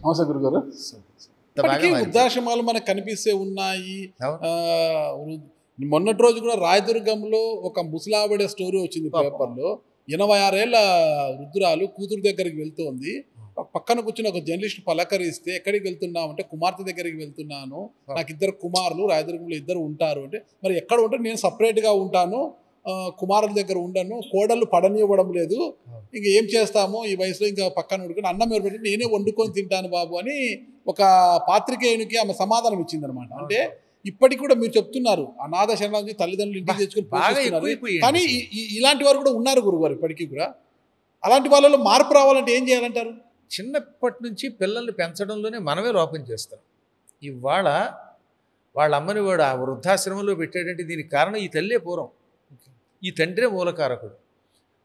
నమస్తే గురుగారు. ఇప్పటికీ బాగా వృద్ధాశ్రమాలు మనకు కనిపిస్తే ఉన్నాయి. అవును. మొన్నటి రోజు కూడా రాయదుర్గంలో ఒక ముసలావిడ స్టోరీ వచ్చింది పేపర్లో. 86 ఏళ్ల వృద్ధురాలు కూతురు దగ్గరికి వెళ్తోంది. పక్కన కూర్చుని ఒక జర్నలిస్ట్ పలకరిస్తే ఎక్కడికి వెళ్తున్నావు అంటే కుమార్తె దగ్గరికి వెళ్తున్నాను, నాకు 2 కుమారులు రాయదుర్గంలో 2 ఉంటారు అంటే, మరి ఎక్కడ ఉంటే నేను సపరేట్గా ఉంటాను, కుమారుల దగ్గర ఉండను, కోడళ్ళు పడనివ్వడం లేదు, ఇంక ఏం చేస్తాము ఈ వయసులో, ఇంకా పక్కన ఉడుకుని అన్నం ఎవరు పెట్టి నేనే వండుకొని తింటాను బాబు అని ఒక పాత్రికేయునికి ఆమె సమాధానం ఇచ్చిందనమాట. అంటే ఇప్పటికి కూడా మీరు చెప్తున్నారు అనాథ శరణాలయం తల్లిదండ్రులు ఇంటికి తెచ్చుకొని పోషిస్తున్నారు. కానీ ఇలాంటి వారు కూడా ఉన్నారు గురుగారు ఇప్పటికీ కూడా. అలాంటి వాళ్ళలో మార్పు రావాలంటే ఏం చేయాలంటారు? చిన్నప్పటి నుంచి పిల్లల్ని పెంచడంలోనే మనమే లోపం చేస్తాం. ఇవాళ వాళ్ళ అమ్మని వాడు ఆ వృద్ధాశ్రమంలో పెట్టాడంటే దీనికి కారణం ఈ తల్లే పూర్వం, ఈ తండ్రే మూలకారకుడు.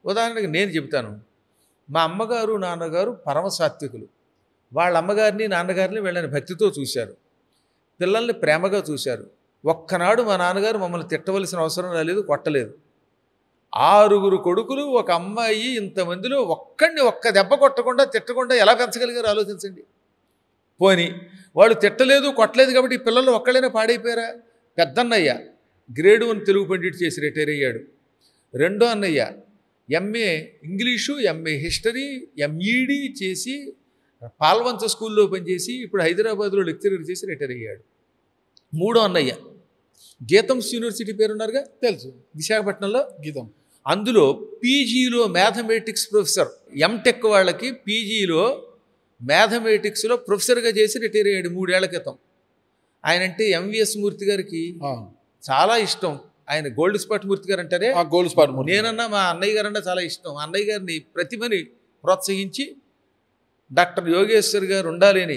ఉదాహరణకి నేను చెబుతాను, మా అమ్మగారు నాన్నగారు పరమ సాత్వికులు. వాళ్ళ అమ్మగారిని నాన్నగారిని వీళ్ళని భక్తితో చూశారు, పిల్లల్ని ప్రేమగా చూశారు. ఒక్కనాడు మా నాన్నగారు మమ్మల్ని తిట్టవలసిన అవసరం రాలేదు, కొట్టలేదు. 6 కొడుకులు, ఒక అమ్మాయి, ఇంతమందిలో ఒక్కడిని ఒక్క దెబ్బ కొట్టకుండా తిట్టకుండా ఎలా పెంచగలిగారు ఆలోచించండి. పోని వాళ్ళు తిట్టలేదు కొట్టలేదు కాబట్టి ఈ పిల్లలు ఒక్కళ్ళైనా పాడైపోయారా? పెద్దన్నయ్య గ్రేడ్ 1 తెలుగు పండిట్ చేసి రిటైర్ అయ్యాడు. రెండో అన్నయ్య MA English, MA history, MEd చేసి పాల్వంచ స్కూల్లో పనిచేసి ఇప్పుడు హైదరాబాద్లో లెక్చరర్ చేసి రిటైర్ అయ్యాడు. మూడో అన్నయ్య గీతంస్ యూనివర్సిటీ పేరున్నారుగా, తెలుసు, విశాఖపట్నంలో గీతం. అందులో పీజీలో మ్యాథమెటిక్స్ ప్రొఫెసర్, ఎంటెక్ వాళ్ళకి పీజీలో మ్యాథమెటిక్స్లో ప్రొఫెసర్గా చేసి రిటైర్ అయ్యాడు 3 ఏళ్ల క్రితం. ఆయన అంటే ఎంవిఎస్ మూర్తి గారికి చాలా ఇష్టం. ఆయన గోల్డ్ స్పాట్ మూర్తి గారు అంటారే, గోల్డ్ స్పాట్ నేనన్నా మా అన్నయ్య గారన్నా చాలా ఇష్టం. అన్నయ్య గారిని ప్రతిభని ప్రోత్సహించి డాక్టర్ యోగేశ్వర్ గారు ఉండాలి అని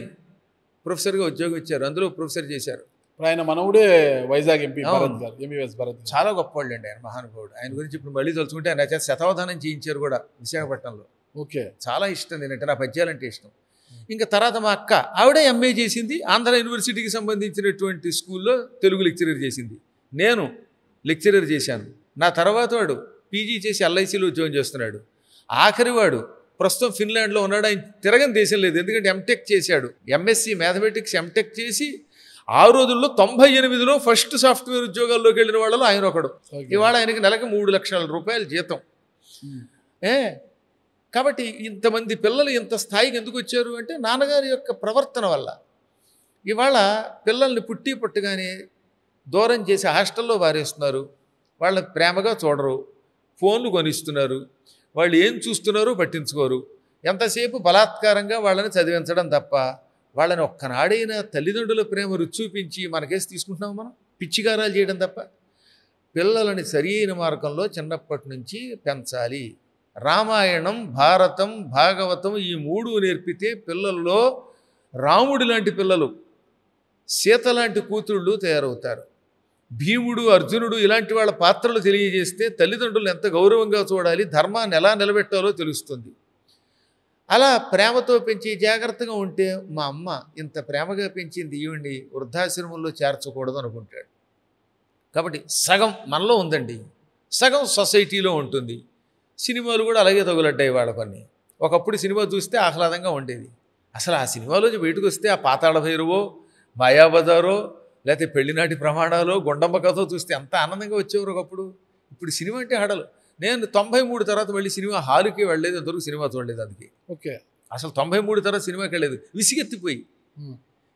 ప్రొఫెసర్గా ఉద్యోగం ఇచ్చారు, అందులో ప్రొఫెసర్ చేశారు. ఆయన మనవుడే వైజాగ్ ఎంపీ భరత్ గారు, ఎంబీఎస్ భరత్. చాలా గొప్పవాళ్ళు అండి ఆయన, మహానుభావుడు. ఆయన గురించి ఇప్పుడు మళ్ళీ తలుచుకుంటే ఆయన చేత శతావధానం చేయించారు కూడా విశాఖపట్నంలో. ఓకే, చాలా ఇష్టం నేనంటే, నా పద్యాలంటే ఇష్టం. ఇంకా తర్వాత మా అక్క, ఆవిడే ఎంఏ చేసింది, ఆంధ్ర యూనివర్సిటీకి సంబంధించినటువంటి స్కూల్లో తెలుగు లెక్చరర్ చేసింది. నేను లెక్చరర్ చేశాను. నా తర్వాత వాడు పీజీ చేసి ఎల్ఐసిలో ఉద్యోగం చేస్తున్నాడు. ఆఖరి వాడు ప్రస్తుతం ఫిన్లాండ్లో ఉన్నాడు. ఆయన తిరగని దేశం లేదు, ఎందుకంటే ఎంటెక్ చేశాడు. ఎంఎస్సి మ్యాథమెటిక్స్ ఎంటెక్ చేసి ఆ రోజుల్లో 98లో ఫస్ట్ సాఫ్ట్వేర్ ఉద్యోగాల్లోకి వెళ్ళిన వాళ్ళలో ఆయన ఒకడు. ఇవాళ ఆయనకి నెలకు 3 లక్షల రూపాయలు జీతం. కాబట్టి ఇంతమంది పిల్లలు ఇంత స్థాయికి ఎందుకు వచ్చారు అంటే నాన్నగారి యొక్క ప్రవర్తన వల్ల. ఇవాళ పిల్లల్ని పుట్టగానే దూరం చేసి హాస్టల్లో వారేస్తున్నారు, వాళ్ళని ప్రేమగా చూడరు, ఫోన్లు కొనిస్తున్నారు, వాళ్ళు ఏం చూస్తున్నారో పట్టించుకోరు. ఎంతసేపు బలాత్కారంగా వాళ్ళని చదివించడం తప్ప వాళ్ళని ఒక్కనాడైనా తల్లిదండ్రుల ప్రేమ రుచి చూపించి మనకేసి తీసుకుంటున్నాము మనం, పిచ్చిగారాలు చేయడం తప్ప. పిల్లలని సరియైన మార్గంలో చిన్నప్పటి నుంచి పెంచాలి. రామాయణం, భారతం, భాగవతం ఈ 3 నేర్పితే పిల్లల్లో రాముడి లాంటి పిల్లలు, సీత లాంటి కూతుళ్ళు తయారవుతారు. భీముడు, అర్జునుడు ఇలాంటి వాళ్ళ పాత్రలు తెలియజేస్తే తల్లిదండ్రులు ఎంత గౌరవంగా చూడాలి, ధర్మాన్ని ఎలా నిలబెట్టాలో తెలుస్తుంది. అలా ప్రేమతో పెంచి జాగ్రత్తగా ఉంటే మా అమ్మ ఇంత ప్రేమగా పెంచింది, ఈవిడ్ని వృద్ధాశ్రమంలో చేర్చకూడదు అనుకుంటాడు. కాబట్టి సగం మనలో ఉందండి, సగం సొసైటీలో ఉంటుంది. సినిమాలు కూడా అలాగే తగులడ్డాయి వాళ్ళ కొన్ని. ఒకప్పుడు సినిమా చూస్తే ఆహ్లాదంగా ఉండేది. అసలు ఆ సినిమాలోంచి బయటకు వస్తే ఆ పాతాళ భైరవో, మాయాబజారో, లేకపోతే పెళ్లినాటి ప్రమాణాలు, గుండమ్మ కథో చూస్తే ఎంత ఆనందంగా వచ్చేవారు ఒకప్పుడు. ఇప్పుడు సినిమా అంటే హడలు. నేను 93 తర్వాత మళ్ళీ సినిమా హాలుకి వెళ్ళలేదు, అంతవరకు సినిమా చూడలేదు. అందుకే ఓకే, అసలు 93 తర్వాత సినిమాకి వెళ్ళలేదు, విసిగెత్తిపోయి.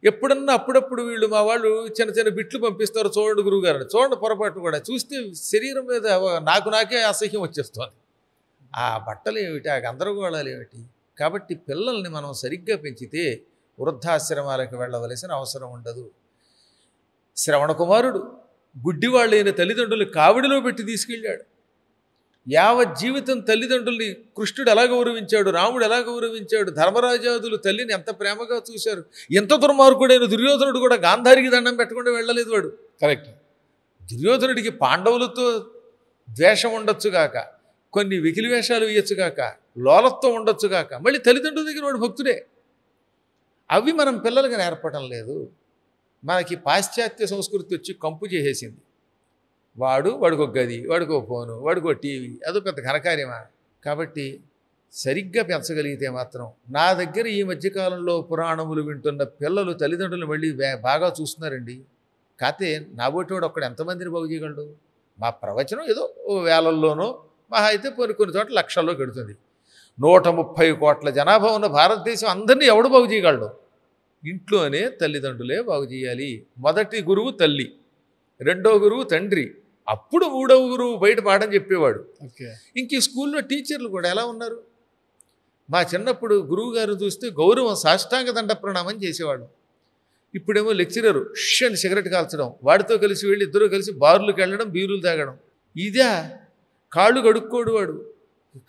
ఎప్పుడన్నా అప్పుడప్పుడు వీళ్ళు మా వాళ్ళు చిన్న చిన్న బిట్లు పంపిస్తారు, చూడండి గురువుగారు, చూడండి పొరపాటు కూడా చూస్తే శరీరం మీద నాకే అసహ్యం వచ్చేస్తుంది. ఆ బట్టలు ఏమిటి, ఆ గందరగోళాలు ఏమిటి? కాబట్టి పిల్లల్ని మనం సరిగ్గా పెంచితే వృద్ధాశ్రమాలకు వెళ్ళవలసిన అవసరం ఉండదు. శ్రవణ కుమారుడు గుడ్డివాళ్ళైన తల్లిదండ్రులు కావిడిలో పెట్టి తీసుకెళ్ళాడు. యావత్ జీవితం తల్లిదండ్రుల్ని కృష్ణుడు ఎలా గౌరవించాడు, రాముడు ఎలా గౌరవించాడు, ధర్మరాజాదులు తల్లిని ఎంత ప్రేమగా చూశారు. ఎంత దుర్మార్గుడైన దుర్యోధనుడు కూడా గాంధారికి దండం పెట్టకుండా వెళ్ళలేదు వాడు. కరెక్ట్. దుర్యోధనుడికి పాండవులతో ద్వేషం ఉండొచ్చుగాక, కొన్ని వెకిలి వేషాలు వేయచ్చుగాక, లోలత్వం ఉండొచ్చుగాక, మళ్ళీ తల్లిదండ్రుల దగ్గర వాడు భక్తుడే. అవి మనం పిల్లలకి నేర్పడం లేదు. మనకి పాశ్చాత్య సంస్కృతి వచ్చి కంపు చేసేసింది. వాడికి ఒక గది, వాడికి ఒక ఫోను, వాడికి ఒక టీవీ, అదో పెద్ద ఘనకార్యమా? కాబట్టి సరిగ్గా పెంచగలిగితే మాత్రం నా దగ్గర ఈ మధ్యకాలంలో పురాణములు వింటున్న పిల్లలు తల్లిదండ్రులు మళ్ళీ బాగా చూస్తున్నారండి. కాకపోతే నాబోటివాడు ఒక్కడ ఎంతమందిని బాగు చేయగలడు? మా ప్రవచనం ఏదో వేలల్లోనో మహా అయితే కొన్ని చోట్ల లక్షల్లో పెడుతుంది. 130 కోట్ల జనాభా ఉన్న భారతదేశం అందరినీ ఎవడు బాగు చేయగలడు? ఇంట్లోనే తల్లిదండ్రులే బాగు చేయాలి. మొదటి గురువు తల్లి, రెండో గురువు తండ్రి, అప్పుడు మూడవ గురువు బయట పాఠం చెప్పేవాడు. ఇంక ఈ స్కూల్లో టీచర్లు కూడా ఎలా ఉన్నారు? మా చిన్నప్పుడు గురువు గారు చూస్తే గౌరవం సాష్టాంగ దండ ప్రణామం చేసేవాడు. ఇప్పుడేమో లెక్చరరు అని సిగరెట్ కాల్చడం, వాడితో కలిసి వెళ్ళి ఇద్దరు కలిసి బార్లకు వెళ్ళడం, బీరులు తాగడం. ఇదే కాళ్ళు కడుక్కోడు వాడు.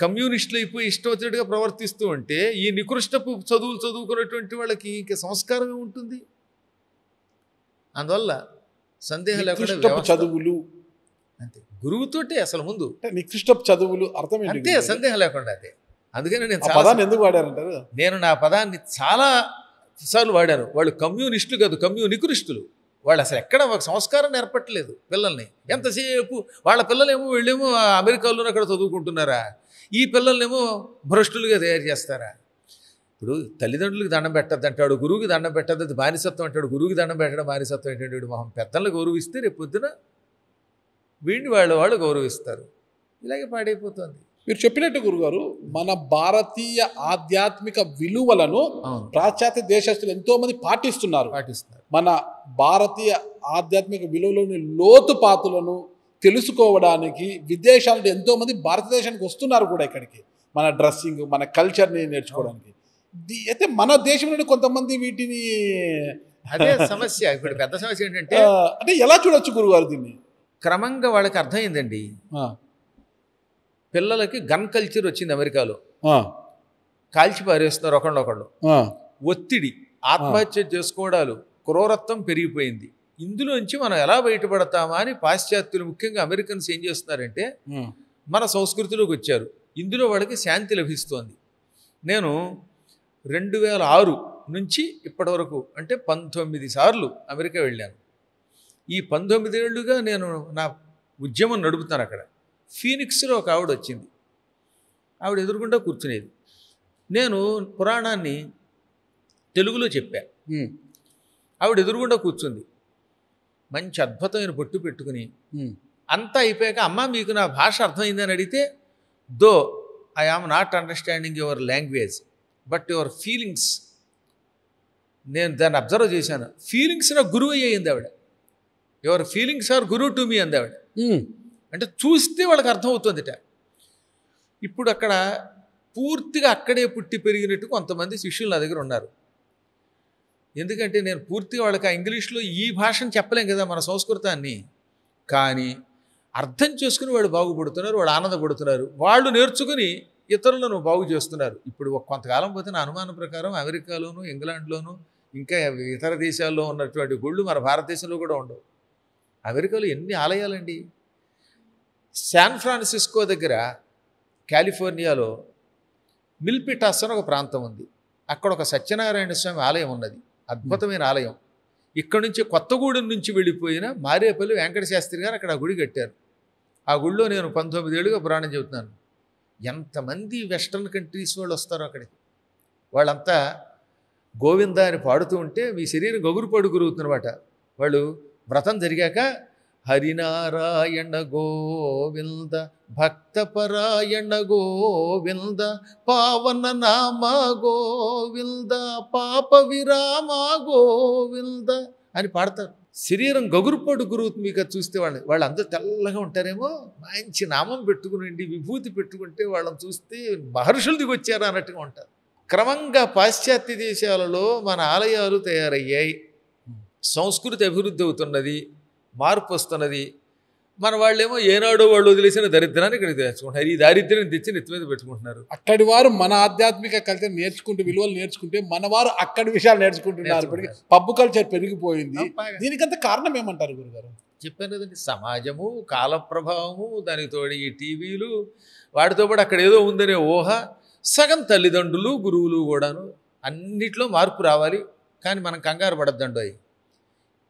కమ్యూనిస్టులు అయిపోయి ఇష్టం వచ్చినట్టుగా ప్రవర్తిస్తూ ఉంటే ఈ నికృష్టపు చదువులు చదువుకున్నటువంటి వాళ్ళకి ఇంక సంస్కారం ఏముంటుంది? అందువల్ల సందేహం లేకుండా చదువులు అంతే. గురువుతోటే అసలు ముందు నికృష్టపు చదువులు అర్థం అంతే, సందేహం లేకుండా అదే. అందుకని ఎందుకు వాడారంటారు? నేను నా పదాన్ని చాలా సార్లు వాడాను. వాళ్ళు కమ్యూనిస్టులు కాదు, కమ్యూనికృష్టులు. వాళ్ళు అసలు ఎక్కడ ఒక సంస్కారం నేర్పట్లేదు పిల్లల్ని. ఎంతసేపు వాళ్ళ పిల్లలేమో వీళ్ళేమో అమెరికాలోనే అక్కడ చదువుకుంటున్నారా, ఈ పిల్లల్నేమో భ్రష్టులుగా తయారు చేస్తారా? ఇప్పుడు తల్లిదండ్రులకు దండం పెట్టద్దు అంటాడు, గురువుకి దండం పెట్టద్దు, అది బానిసత్వం అంటాడు. గురువుకి దండం పెట్టడం బానిసత్వం ఏంటంటే మొహం. పెద్దలను గౌరవిస్తే రేపు పొద్దున వీడిని వాళ్ళు గౌరవిస్తారు. ఇలాగే పాడైపోతుంది. మీరు చెప్పినట్టు గురుగారు, మన భారతీయ ఆధ్యాత్మిక విలువలను పాశ్చాత్య దేశస్తులు ఎంతో మంది పాటిస్తున్నారు. మన భారతీయ ఆధ్యాత్మిక విలువలోని లోతుపాతులను తెలుసుకోవడానికి విదేశాల నుండి ఎంతో మంది భారతదేశానికి వస్తున్నారు కూడా ఇక్కడికి, మన డ్రెస్సింగ్, మన కల్చర్ని నేర్చుకోవడానికి. అయితే మన దేశం నుండి కొంతమంది వీటిని అదే సమస్య. ఇప్పుడు పెద్ద సమస్య ఏంటంటే అంటే ఎలా చూడొచ్చు గురుగారు దీన్ని? క్రమంగా వాళ్ళకి అర్థమైందండి. పిల్లలకి గన్ కల్చర్ వచ్చింది అమెరికాలో. కాల్చి పారేస్తున్నారు ఒకళ్ళొకళ్ళు. ఒత్తిడి, ఆత్మహత్య చేసుకోవడాలు, క్రూరత్వం పెరిగిపోయింది. ఇందులోంచి మనం ఎలా బయటపడతామా అని పాశ్చాత్యులు, ముఖ్యంగా అమెరికన్స్ ఏం చేస్తున్నారంటే మన సంస్కృతిలోకి వచ్చారు. ఇందులో వాళ్ళకి శాంతి లభిస్తోంది. నేను 2006 నుంచి ఇప్పటి వరకు అంటే 19 సార్లు అమెరికా వెళ్ళాను. ఈ 19 ఏళ్ళుగా నేను నా ఉద్యమం నడుపుతాను అక్కడ. ఫీనిక్స్లో ఒక ఆవిడ వచ్చింది. ఆవిడ ఎదురుగుండా కూర్చునేది. నేను పురాణాన్ని తెలుగులో చెప్పా. ఆవిడ ఎదురుగుండా కూర్చుంది. మంచి అద్భుతమైన బొట్టు పెట్టుకుని అంతా అయిపోయాక, అమ్మ మీకు నా భాష అర్థమైందని అడిగితే, though I am not understanding your language but your feelings, నేను దాన్ని అబ్జర్వ్ చేశాను. ఫీలింగ్స్ నా గురువు అయ్యింది ఆవిడ. యువర్ ఫీలింగ్స్ ఆర్ గురువు టు మీ అంది ఆవిడ. అంటే చూస్తే వాళ్ళకి అర్థమవుతుందిట. ఇప్పుడు అక్కడ పూర్తిగా అక్కడే పుట్టి పెరిగినట్టు కొంతమంది శిష్యులు నా దగ్గర ఉన్నారు. ఎందుకంటే నేను పూర్తిగా వాళ్ళకి ఆ ఇంగ్లీష్లో ఈ భాషను చెప్పలేం కదా, మన సంస్కృతాన్ని. కానీ అర్థం చేసుకుని వాళ్ళు బాగుపడుతున్నారు, వాళ్ళు ఆనందపడుతున్నారు, వాళ్ళు నేర్చుకుని ఇతరులను బాగు చేస్తున్నారు. ఇప్పుడు కొంతకాలం పోతే నా అనుమానం ప్రకారం అమెరికాలోను, ఇంగ్లాండ్లోను, ఇంకా ఇతర దేశాల్లో ఉన్నటువంటి గుళ్ళు మన భారతదేశంలో కూడా ఉండవు. అమెరికాలో ఎన్ని ఆలయాలండి. శాన్ ఫ్రాన్సిస్కో దగ్గర కాలిఫోర్నియాలో మిల్పిటాస్ అని ఒక ప్రాంతం ఉంది. అక్కడ ఒక సత్యనారాయణ స్వామి ఆలయం ఉన్నది, అద్భుతమైన ఆలయం. ఇక్కడ నుంచి కొత్తగూడెం నుంచి వెళ్ళిపోయిన మారేపల్లి వెంకట శాస్త్రి గారు అక్కడ ఆ గుడి కట్టారు. ఆ గుడిలో నేను 19 ఏళ్ళుగా పురాణం చెబుతున్నాను. ఎంతమంది వెస్ట్రన్ కంట్రీస్ వాళ్ళు వస్తారో అక్కడికి. వాళ్ళంతా గోవింద అని పాడుతూ ఉంటే మీ శరీరం గగురుపాడు గురుగుతుందన్నమాట. వాళ్ళు వ్రతం జరిగాక హరినారాయణ గోవింద భక్తపరాయణ గోవింద పావన నామ గోవింద పాప విరామ గోవింద అని పాడతారు. శరీరం గగురుపాటు గురువుతుంది. మీకు చూస్తే వాళ్ళందరూ తెల్లగా ఉంటారేమో, మంచి నామం పెట్టుకుని విభూతి పెట్టుకుంటే వాళ్ళని చూస్తే మహర్షులు దిగొచ్చారా అన్నట్టుగా ఉంటారు. క్రమంగా పాశ్చాత్య దేశాలలో మన ఆలయాలు తయారయ్యాయి, సంస్కృతి అభివృద్ధి అవుతున్నది, మార్పు వస్తున్నది. మన వాళ్ళేమో ఏనాడో వాళ్ళు వదిలేసిన దరిద్రాన్ని ఇక్కడికి తెచ్చుకుంటున్నారు. ఈ దారిద్ర్యాన్ని తెచ్చి నెత్తి మీద పెట్టుకుంటున్నారు. అక్కడి వారు మన ఆధ్యాత్మిక కల్చర్ నేర్చుకుంటే, విలువలు నేర్చుకుంటే, మన వారు అక్కడి విషయాలు నేర్చుకుంటున్నారు. పబ్బు కల్చర్ పెరిగిపోయింది. దీనికంత కారణం ఏమంటారు గురుగారు? చెప్పాను కదండి, సమాజము, కాల ప్రభావము, దానికి తోడు ఈ టీవీలు, వాటితో పాటు అక్కడ ఏదో ఉందనే ఊహ, సగం తల్లిదండ్రులు, గురువులు కూడాను. అన్నిట్లో మార్పు రావాలి. కానీ మనం కంగారు పడద్దండు. అవి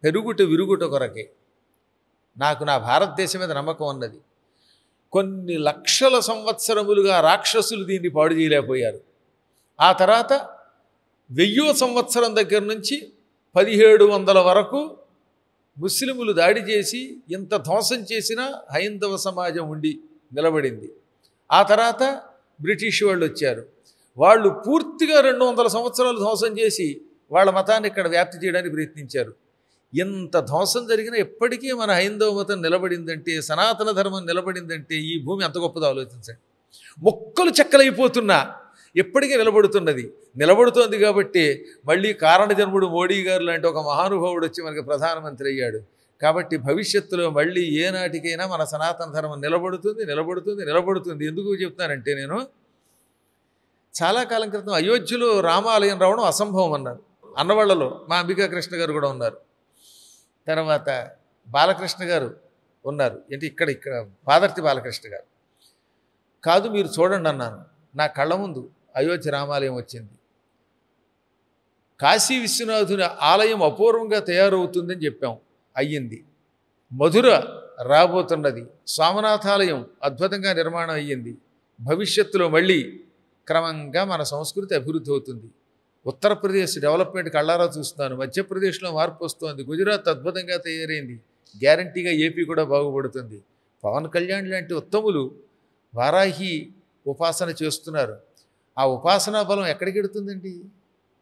పెరుగుట విరుగుట కొరకే. నాకు నా భారతదేశం మీద నమ్మకం ఉన్నది. కొన్ని లక్షల సంవత్సరములుగా రాక్షసులు దీన్ని పాడు చేయలేకపోయారు. ఆ తర్వాత 1000వ సంవత్సరం దగ్గర నుంచి 1700 వరకు ముస్లిములు దాడి చేసి ఇంత ధ్వంసం చేసినా హైందవ సమాజం ఉండి నిలబడింది. ఆ తర్వాత బ్రిటిష్ వాళ్ళు వచ్చారు. వాళ్ళు పూర్తిగా 200 సంవత్సరాలు ధ్వంసం చేసి వాళ్ళ మతాన్ని ఇక్కడ వ్యాప్తి చేయడానికి ప్రయత్నించారు. ఎంత ధ్వంసం జరిగినా ఎప్పటికీ మన హైందవ మతం నిలబడిందంటే, సనాతన ధర్మం నిలబడిందంటే ఈ భూమి అంత గొప్పదో ఆలోచించండి. మొక్కలు చెక్కలైపోతున్నా ఎప్పటికీ నిలబడుతోంది కాబట్టి మళ్ళీ కారణజన్ముడు మోడీ గారు లాంటి ఒక మహానుభావుడు వచ్చి మనకి ప్రధానమంత్రి అయ్యాడు. కాబట్టి భవిష్యత్తులో మళ్ళీ ఏనాటికైనా మన సనాతన ధర్మం నిలబడుతుంది. ఎందుకు చెప్తున్నానంటే, నేను చాలా కాలం క్రితం అయోధ్యలో రామాలయం రావడం అసంభవం అన్నారు. అన్నవాళ్లలో మా అంబికా కృష్ణ గారు కూడా ఉన్నారు. తర్వాత బాలకృష్ణ గారు ఉన్నారు. ఏంటి ఇక్కడ పాదర్తి బాలకృష్ణ గారు. కాదు మీరు చూడండి అన్నాను. నా కళ్ళ ముందు అయోధ్య రామాలయం వచ్చింది. కాశీ విశ్వనాథుని ఆలయం అపూర్వంగా తయారవుతుందని చెప్పాం, అయ్యింది. మధుర రాబోతున్నది. సోమనాథాలయం అద్భుతంగా నిర్మాణం అయ్యింది. భవిష్యత్తులో మళ్ళీ క్రమంగా మన సంస్కృతి అభివృద్ధి అవుతుంది. ఉత్తరప్రదేశ్ డెవలప్మెంట్ కళ్ళారా చూస్తున్నాను. మధ్యప్రదేశ్లో మార్పు వస్తుంది. గుజరాత్ అద్భుతంగా తయారైంది. గ్యారంటీగా ఏపీ కూడా బాగుపడుతుంది. పవన్ కళ్యాణ్ లాంటి ఉత్తములు వారాహి ఉపాసన చేస్తున్నారు. ఆ ఉపాసనా బలం ఎక్కడికి వెడుతుందండి?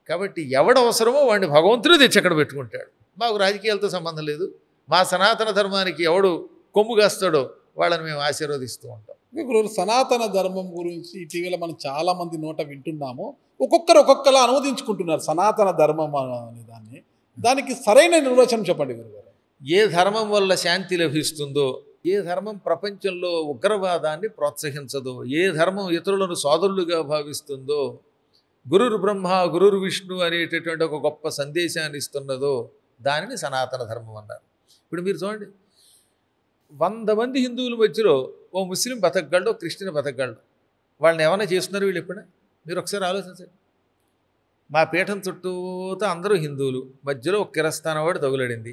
కాబట్టి ఎవడు అవసరమో వాడిని భగవంతుడు తెచ్చి అక్కడ పెట్టుకుంటాడు. మాకు రాజకీయాలతో సంబంధం లేదు. మా సనాతన ధర్మానికి ఎవడు కొమ్ము కాస్తాడో వాళ్ళని మేము ఆశీర్వదిస్తూ ఉంటాం. ఇప్పుడు సనాతన ధర్మం గురించి ఇటీవల మనం చాలామంది నోట వింటున్నాము. ఒక్కొక్కలా అనువదించుకుంటున్నారు సనాతన ధర్మం అనే దాన్ని. దానికి సరైన నిర్వచనం చెప్పండి గురుగారు. ఏ ధర్మం వల్ల శాంతి లభిస్తుందో, ఏ ధర్మం ప్రపంచంలో ఉగ్రవాదాన్ని ప్రోత్సహించదో, ఏ ధర్మం ఇతరులను సోదరులుగా భావిస్తుందో, గురుర్ బ్రహ్మ గురుర్ విష్ణు అనేటటువంటి ఒక గొప్ప సందేశాన్ని ఇస్తున్నదో దానిని సనాతన ధర్మం అన్నారు. ఇప్పుడు మీరు చూడండి, 100 మంది హిందువుల మధ్యలో ఓ ముస్లిం బతకగలడు, ఓ క్రిస్టియన్ బతకగలడు. వాళ్ళని ఏమైనా చేస్తున్నారు వీళ్ళు ఎప్పుడైనా? మీరు ఒకసారి ఆలోచించండి. మా పీఠం చుట్టూతో అందరూ హిందువులు, మధ్యలో ఒక కిరస్థానవాడు తగులడింది.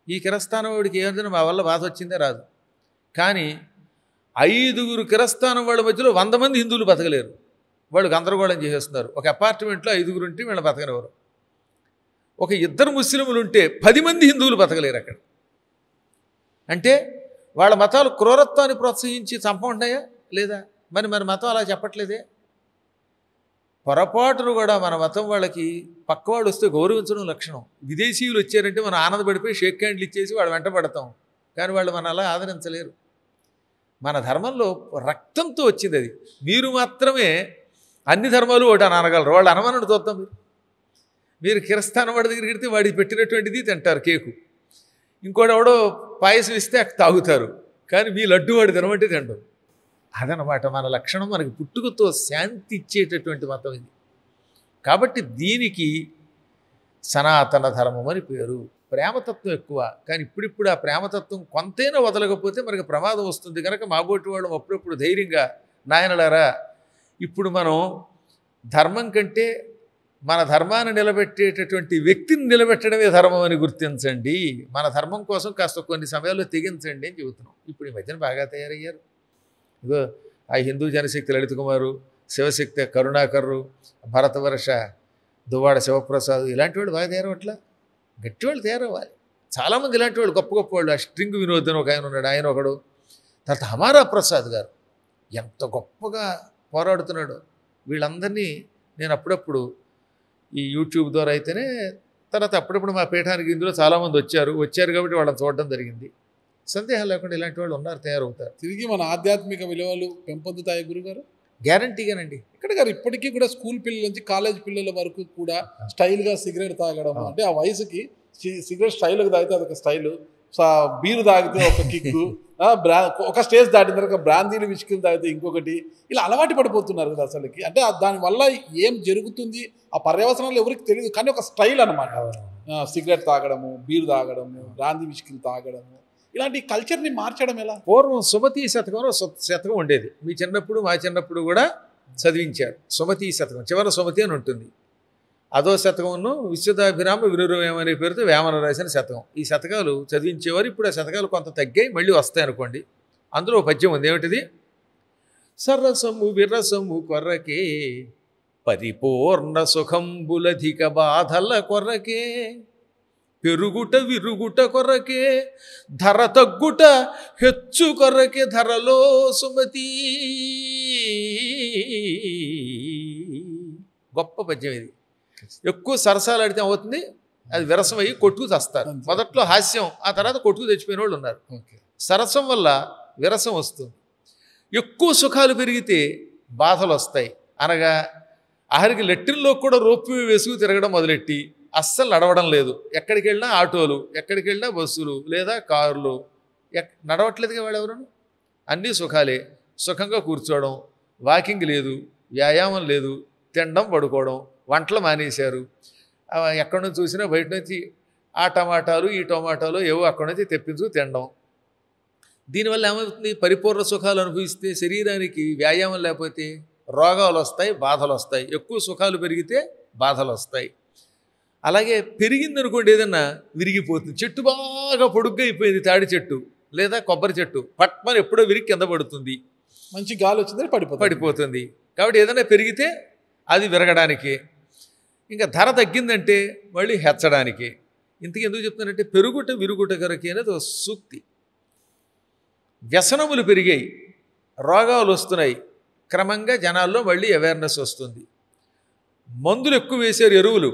ఈ కిరస్థానవాడికి ఏదైనా మా వల్ల బాధ వచ్చిందే రాదు. కానీ 5 కిరస్థానం వాళ్ళ మధ్యలో 100 మంది హిందువులు బతకలేరు. వాళ్ళు గందరగోళం చేసేస్తున్నారు. ఒక అపార్ట్మెంట్లో 5 ఉంటే వీళ్ళు బతకనివ్వరు. ఒక 2 ముస్లింలు ఉంటే 10 మంది హిందువులు బతకలేరు అక్కడ. అంటే వాళ్ళ మతాలు క్రూరత్వాన్ని ప్రోత్సహించి చంపమంటాయా లేదా? మరి మతం అలా చెప్పట్లేదే. పొరపాటును కూడా మన మతం వాళ్ళకి పక్కవాడు వస్తే గౌరవించడం లక్షణం. విదేశీయులు వచ్చారంటే మనం ఆనందపడిపోయి షేక్ హ్యాండ్లు ఇచ్చేసి వాళ్ళు వెంట పడతాం. కానీ వాళ్ళు మన అలా ఆదరించలేరు. మన ధర్మంలో రక్తంతో వచ్చింది అది. మీరు మాత్రమే అన్ని ధర్మాలు ఒకటి అని అనగలరు. వాళ్ళు అనమనడు చూద్దాం. మీరు కిరస్థానం వాడి దగ్గరికి వెళ్తే వాడికి పెట్టినటువంటిది తింటారు, కేకు. ఇంకోటి ఎవడో పాయసం ఇస్తే తాగుతారు. కానీ మీ లడ్డు వాడు తినమంటే తింటారు. అదనమాట మన లక్షణం. మనకి పుట్టుకతో శాంతి ఇచ్చేటటువంటి మతం ఇది. కాబట్టి దీనికి సనాతన ధర్మం అని పేరు. ప్రేమతత్వం ఎక్కువ. కానీ ఇప్పుడిప్పుడు ఆ ప్రేమతత్వం కొంతైనా వదలకపోతే మనకి ప్రమాదం వస్తుంది. కనుక మాబోటి వాళ్ళు అప్పుడప్పుడు ధైర్యంగా, నాయనలారా ఇప్పుడు మనం ధర్మం కంటే మన ధర్మాన్ని నిలబెట్టేటటువంటి వ్యక్తిని నిలబెట్టడమే ధర్మం అని గుర్తించండి. మన ధర్మం కోసం కాస్త కొన్ని సమయాల్లో తెగించండి అని చెబుతున్నాం. ఇప్పుడు ఈ మధ్యన బాగా తయారయ్యారు. ఇగో ఆ హిందూ జనశక్తి లలిత కుమారు, శివశక్తి కరుణాకర్రు, భరతవర్ష దువ్వాడ శివప్రసాద్ ఇలాంటి వాళ్ళు బాగా తయారవట్లా. గట్టి వాళ్ళు తయారవ్వాలి. చాలామంది ఇలాంటి వాళ్ళు గొప్ప గొప్ప వాళ్ళు. ఆ స్ట్రింగ్ వినోద్ అని ఒక ఆయన ఉన్నాడు, ఆయన ఒకడు. తర్వాత హమారా ప్రసాద్ గారు ఎంత గొప్పగా పోరాడుతున్నాడు. వీళ్ళందరినీ నేను అప్పుడప్పుడు ఈ యూట్యూబ్ ద్వారా అయితేనే, తర్వాత అప్పుడప్పుడు మా పీఠానికి ఇందులో చాలామంది వచ్చారు కాబట్టి వాళ్ళని చూడడం జరిగింది. సందేహం లేకుండా ఇలాంటి వాళ్ళు ఉన్నారు, తయారవుతారు. తిరిగి మన ఆధ్యాత్మిక విలువలు పెంపొందుతాయి గురుగారు. గ్యారంటీగానండి. ఇక్కడ గారు ఇప్పటికీ కూడా స్కూల్ పిల్లల నుంచి కాలేజ్ పిల్లల వరకు కూడా స్టైల్గా సిగరెట్ తాగడం. అంటే ఆ వయసుకి సిగరెట్ స్టైల్గా తాగితే అదొక స్టైలు, బీరు తాగితే ఒక కిక్కు, ఒక స్టేజ్ దాటిన తర్వాత బ్రాందీలు విస్కీలు తాగితే ఇంకొకటి, ఇలా అలవాటు పడిపోతున్నారు కదా అసలుకి. అంటే దానివల్ల ఏం జరుగుతుంది ఆ పర్యవసనాలు ఎవరికి తెలియదు. కానీ ఒక స్టైల్ అనమాట. సిగరెట్ తాగడము, బీరు తాగడము, బ్రాందీ విస్కీలు తాగడము, ఇలాంటి కల్చర్ని మార్చడం ఎలా? పూర్వం సుమతి శతకంలో శతకం ఉండేది. మీ చిన్నప్పుడు మా చిన్నప్పుడు కూడా చదివించారు. సుమతి శతకం, చివర సుమతి అని ఉంటుంది. అదో శతకంను విశ్వదాభిరామ వినురవేమ అనే పేరుతో వేమన రాసిన శతకం. ఈ శతకాలు చదివించేవారు. ఇప్పుడు ఆ శతకాలు కొంత తగ్గాయి, మళ్ళీ వస్తాయి అనుకోండి. అందులో పద్యం ఉంది, ఏమిటిది? సరసము విరసము కొరకే పరిపూర్ణ సుఖంబులధిక బాధల కొరకే పెరుగుట విరుగుట కొరకే ధర తగ్గుట హెచ్చు కొరకే ధరలో సుమతి. గొప్ప పద్యం ఇది. ఎక్కువ సరసాలు ఆడితే అవుతుంది, అది విరసమయ్యి కొట్టుకు తెస్తారు. మొదట్లో హాస్యం, ఆ తర్వాత కొట్టుకు తెచ్చిపోయిన వాళ్ళు ఉన్నారు. సరసం వల్ల విరసం వస్తుంది. ఎక్కువ సుఖాలు పెరిగితే బాధలు వస్తాయి. అనగా ఆఖరికి లెట్రిన్లో కూడా రోపు వేసుకు తిరగడం మొదలెట్టి అస్సలు నడవడం లేదు. ఎక్కడికి వెళ్ళినా ఆటోలు, ఎక్కడికి వెళ్ళినా బస్సులు లేదా కార్లు, నడవట్లేదుగా వాళ్ళు ఎవరు. అన్నీ సుఖాలే. సుఖంగా కూర్చోవడం, వాకింగ్ లేదు, వ్యాయామం లేదు, తినడం పడుకోవడం, వంటలు మానేశారు. ఎక్కడి నుంచి చూసినా బయట నుంచి ఆ టమాటాలు ఈ టమాటాలు ఏవో అక్కడి నుంచి తెప్పించు తినడం. దీనివల్ల ఏమవుతుంది? పరిపూర్ణ సుఖాలు అనుభవిస్తే శరీరానికి వ్యాయామం లేకపోతే రోగాలు వస్తాయి, బాధలు వస్తాయి. ఎక్కువ సుఖాలు పెరిగితే బాధలు వస్తాయి. అలాగే పెరిగిందనుకోండి ఏదన్నా విరిగిపోతుంది. చెట్టు బాగా పొడుగ్గా అయిపోయింది, తాడి చెట్టు లేదా కొబ్బరి చెట్టు, పట్మని ఎప్పుడో విరిగి కింద పడుతుంది. మంచి గాలి వచ్చిందని పడిపోతుంది. కాబట్టి ఏదైనా పెరిగితే అది విరగడానికి, ఇంకా ధర తగ్గిందంటే మళ్ళీ హెచ్చడానికి. ఇంతకీ ఎందుకు చెప్తానంటే పెరుగుట విరుగుట కొరకే అనేది ఒక సూక్తి. వ్యసనములు పెరిగాయి, రోగాలు వస్తున్నాయి, క్రమంగా జనాల్లో మళ్ళీ అవేర్నెస్ వస్తుంది. మందులు ఎక్కువ వేశారు, ఎరువులు.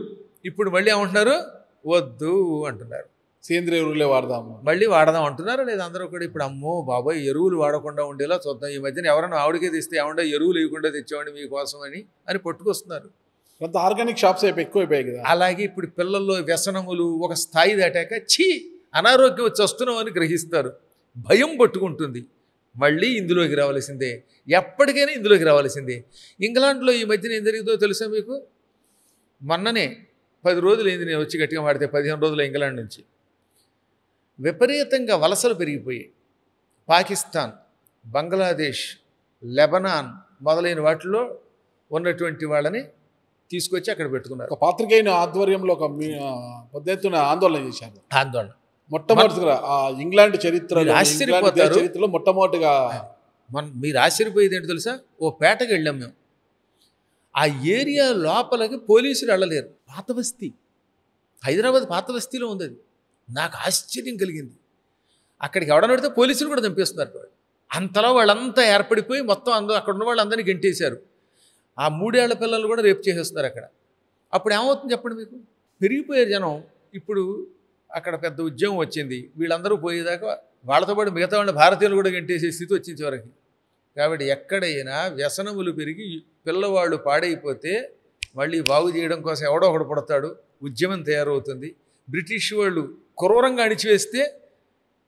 ఇప్పుడు మళ్ళీ ఏమంటున్నారు? వద్దు అంటున్నారు. సేంద్రియ ఎరువులే వాడదాము, మళ్ళీ వాడదాం అంటున్నారు. లేదా అందరూ కూడా ఇప్పుడు అమ్మో బాబాయ్ ఎరువులు వాడకుండా ఉండేలా చూద్దాం. ఈ మధ్యన ఎవరైనా ఆవిడకే తెస్తే ఏమంటే ఎరువులు వేయకుండా తెచ్చేవాడి మీకోసం అని పట్టుకొస్తున్నారు. కొంత ఆర్గానిక్ షాప్స్ ఎక్కువైపోయాయి కదా. అలాగే ఇప్పుడు పిల్లల్లో వ్యసనములు ఒక స్థాయి దాటాక అనారోగ్యం వచ్చి వస్తున్నాం అని గ్రహిస్తారు. భయం పట్టుకుంటుంది. మళ్ళీ ఇందులోకి రావాల్సిందే, ఎప్పటికైనా ఇందులోకి రావాల్సిందే. ఇంగ్లాండ్లో ఈ మధ్యన ఏం జరిగిందో తెలుసా మీకు? మొన్ననే 10 రోజులు అయింది నేను వచ్చి గట్టిగా మాడితే, 15 రోజులు ఇంగ్లాండ్ నుంచి విపరీతంగా వలసలు పెరిగిపోయాయి. పాకిస్తాన్, బంగ్లాదేశ్, లెబనాన్ మొదలైన వాటిలో ఉన్నటువంటి వాళ్ళని తీసుకొచ్చి అక్కడ పెట్టుకున్నారు. ఒక పాత్రికేయుని ఆధ్వర్యంలో ఒక పెద్ద ఎత్తున ఆందోళన చేశారు. ఆందోళన మొట్టమొదటిగా ఇంగ్లాండ్ చరిత్రలో మొట్టమొదటిగా మీరు ఆశ్చర్యపోయేది ఏంటి తెలుసా? ఓ పేటకి వెళ్ళాం మేము. ఆ ఏరియా లోపలికి పోలీసులు వెళ్ళలేరు. పాత బస్తీ, హైదరాబాద్ పాత బస్తీలో ఉంది అది. నాకు ఆశ్చర్యం కలిగింది. అక్కడికి ఎవడని పెడితే పోలీసులు కూడా చంపేస్తున్నారు వాళ్ళు. అంతలో వాళ్ళంతా ఏర్పడిపోయి మొత్తం అక్కడ ఉన్న వాళ్ళందరినీ గెంటేశారు. ఆ 3 ఏళ్ల పిల్లలు కూడా రేపు చేసేస్తున్నారు అక్కడ. అప్పుడు ఏమవుతుంది చెప్పండి మీకు? పెరిగిపోయారు జనం. ఇప్పుడు అక్కడ పెద్ద ఉద్యమం వచ్చింది. వీళ్ళందరూ పోయేదాకా వాళ్ళతో పాటు మిగతా వాళ్ళ భారతీయులు కూడా గంటేసే స్థితి వచ్చింది చివరికి. కాబట్టి ఎక్కడైనా వ్యసనములు పెరిగి పిల్లవాళ్ళు పాడైపోతే మళ్ళీ బాగు చేయడం కోసం ఎవడో ఒకడు పడతాడు, ఉద్యమం తయారవుతుంది. బ్రిటిష్ వాళ్ళు క్రూరంగా అణిచివేస్తే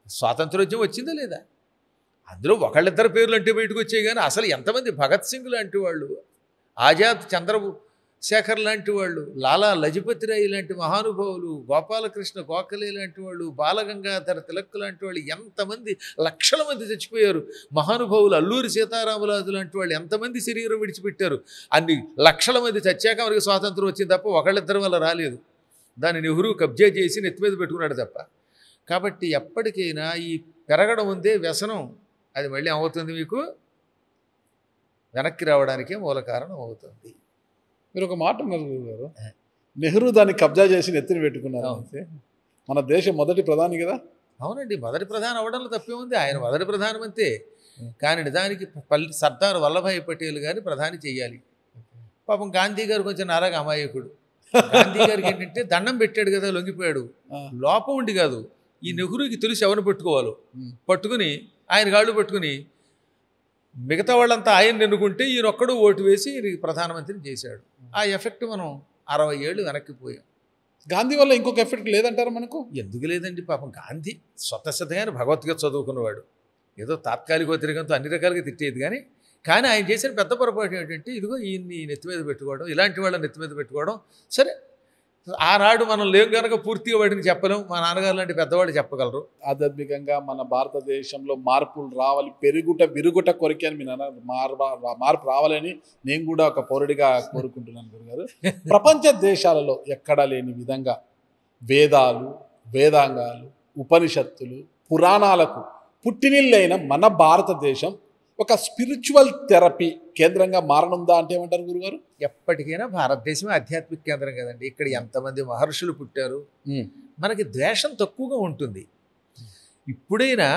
స్వాతంత్రోద్యమం వచ్చిందా లేదా? అందులో ఒకళ్ళిద్దరు పేర్లు అంటే బయటకు వచ్చాయి. కానీ అసలు ఎంతమంది భగత్ సింగ్ లాంటి వాళ్ళు, ఆజాద్ చంద్రశేఖర్ లాంటి వాళ్ళు, లాలా లజపతి రాయ్ లాంటి మహానుభావులు, గోపాలకృష్ణ గోఖలే లాంటి వాళ్ళు, బాలగంగాధర తిలక్ లాంటి వాళ్ళు, ఎంతమంది లక్షల మంది చచ్చిపోయారు. మహానుభావులు అల్లూరి సీతారామరాజు లాంటి వాళ్ళు ఎంతమంది శరీరం విడిచిపెట్టారు. అన్ని లక్షల మంది చచ్చాక మనకి స్వాతంత్రం వచ్చింది తప్ప ఒకళ్ళిద్దరి వల్ల రాలేదు. దాన్ని నెహ్రూ కబ్జా చేసి నెత్తి మీద పెట్టుకున్నాడు తప్ప. కాబట్టి ఎప్పటికైనా ఈ పెరగడం ఉందే వ్యసనం, అది మళ్ళీ అవుతుంది మీకు వెనక్కి రావడానికే మూల కారణం అవుతుంది. మీరు ఒక మాట ఉన్నారు గారు, నెహ్రూ దాన్ని కబ్జా చేసి నెత్తిని పెట్టుకున్నారు. మన దేశం మొదటి ప్రధాని కదా. అవునండి, మొదటి ప్రధాని అవ్వడంలో తప్పే ఉంది. ఆయన మొదటి ప్రధానమంతే. కానీ నిజానికి సర్దార్ వల్లభాయ్ పటేల్ గారిని ప్రధాని చెయ్యాలి. పాపం గాంధీ గారు కొంచెం నారాగా అమాయకుడు. గాంధీ గారికి ఏంటంటే దండం పెట్టాడు కదా, లొంగిపోయాడు. లోపం ఉండి కాదు, ఈ నెహ్రూకి తెలిసి ఎవరిని పట్టుకోవాలో పట్టుకుని ఆయన గాళ్ళు పట్టుకుని మిగతా వాళ్ళంతా ఆయన ఎన్నుకుంటే ఈయనొక్కడు ఓటు వేసి ప్రధానమంత్రిని చేశాడు. ఆ ఎఫెక్ట్ మనం 60 ఏళ్ళు వెనక్కిపోయాం. గాంధీ వల్ల ఇంకొక ఎఫెక్ట్ లేదంటారు మనకు? ఎందుకు లేదండి, పాపం గాంధీ స్వతసిద్ధంగానే భగవద్గీత చదువుకున్నవాడు. ఏదో తాత్కాలిక వ్యతిరేకంతో అన్ని రకాలుగా తిట్టేది. కానీ ఆయన చేసిన పెద్ద పొరపాటు ఏంటంటే ఇదిగో ఈయన్ని నెత్తి మీద పెట్టుకోవడం, ఇలాంటి వాళ్ళని నెత్తి మీద పెట్టుకోవడం. సరే, ఆనాడు మనం లేం కనుక పూర్తిగా వాటిని చెప్పలేం. మా నాన్నగారు లాంటి పెద్దవాళ్ళు చెప్పగలరు. ఆధ్యాత్మికంగా మన భారతదేశంలో మార్పులు రావాలి, పెరుగుట విరుగుట కొరికే అని మీ నాన్న మార్పు రావాలని నేను కూడా ఒక పౌరుడిగా కోరుకుంటున్నాను గురుగారు. ప్రపంచ దేశాలలో ఎక్కడా లేని విధంగా వేదాలు, వేదాంగాలు, ఉపనిషత్తులు, పురాణాలకు పుట్టినిల్లైన మన భారతదేశం ఒక స్పిరిచువల్ థెరపీ కేంద్రంగా మారనుందా అంటే ఏమంటారు గురుగారు? ఎప్పటికైనా భారతదేశమే ఆధ్యాత్మిక కేంద్రం కదండి. ఇక్కడ ఎంతమంది మహర్షులు పుట్టారు. మనకి ద్వేషం తక్కువగా ఉంటుంది. ఇప్పుడైనా